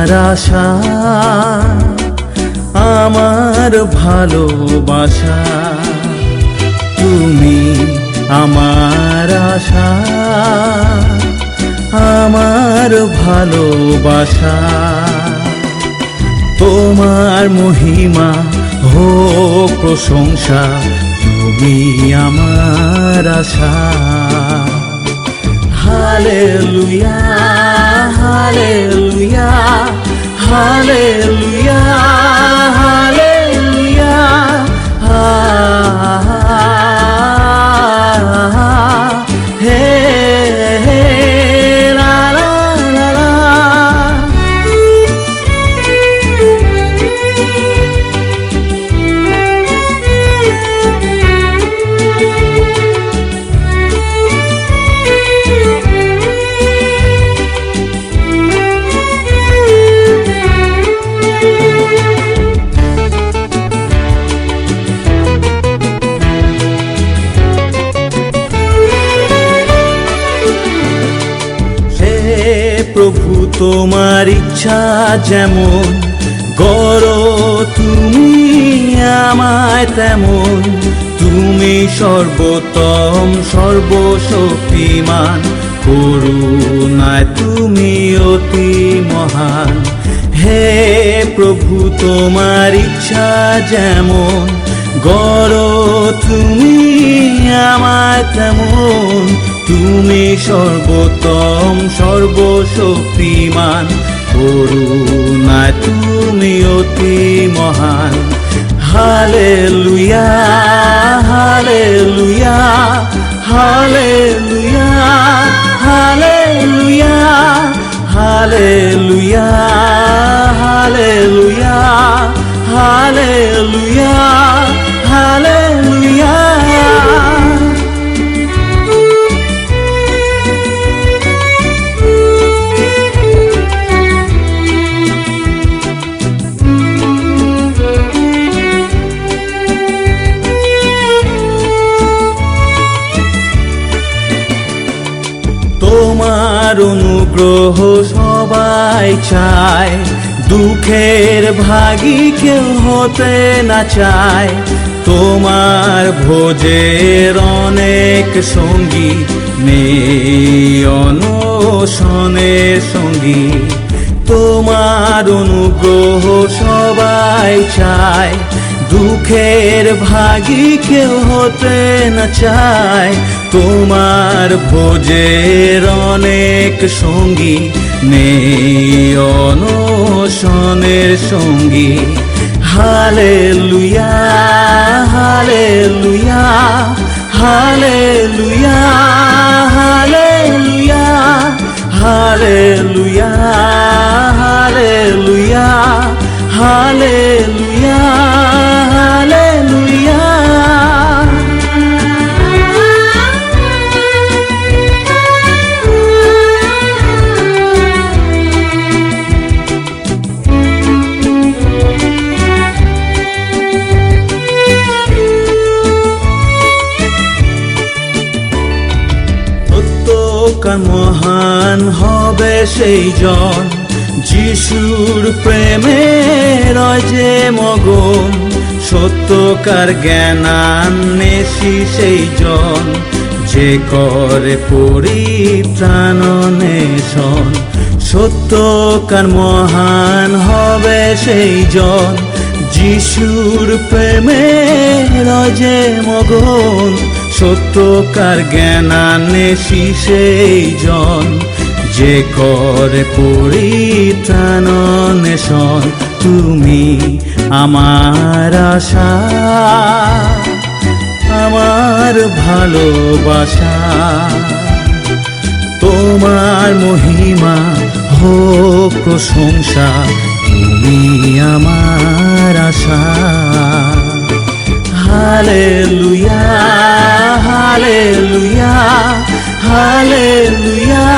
আমার আশা, আমার ভালোবাসা, তুমি আমার আশা, আমার ভালোবাসা। তোমার মহিমা হোক প্রশংসা, তুমি আমার আশা। হালেলুয়া, হালেলুয়া, হালেলুয়া, হালেলুয়া, হে হে লা লা লা লা। প্রভু তোমার ইচ্ছা যেমন গড়ো তুমি আমায় তেমন, তুমি সর্বোত্তম সর্বশক্তিমান, করুণায় তুমি অতি মহান। হে প্রভু তোমার ইচ্ছা যেমন গড়ো তুমি আমায় তেমন, তুমি সর্বোত্তম সর্বশক্তিমান, করুণায় তুমি অতি মহান। Hallelujah, hallelujah, hallelujah, hallelujah, hallelujah, hallelujah, hallelujah, hallelujah. তোমার অনুগ্রহ সবাই চায়, দুঃখের ভাগী কেউ হতে না চায়। তোমার ভোজের অনেক সঙ্গী নেই অনশনের সঙ্গী, তোমার অনুগ্রহ সবাই চায়, দুঃখের ভাগী কেউ হতে না চায়। তোমার ভোজের অনেক সঙ্গী নেই অনশনের সঙ্গী। Hallelujah, hallelujah, hallelujah, hallelujah, hallelujah, hallelujah, hallelujah, hallelujah. মহান হবে সেই জন, যিশুর প্রেমে রয় যে মগন, সত্যকার জ্ঞানান্বেষী সেই জন, যে করে পরিত্রাণ অন্বেষণ। সত্যকার মহান হবে সেই জন, যিশুর প্রেমে রয় যে মগন, সত্যকার জ্ঞানান্বেষী সেই জন, যে করে পরিত্রাণ অন্বেষণ। তুমি আমার আশা, আমার ভালোবাসা, তোমার মহিমা হোক প্রশংসা, তুমি আমার আশা। Hallelujah, hallelujah, hallelujah,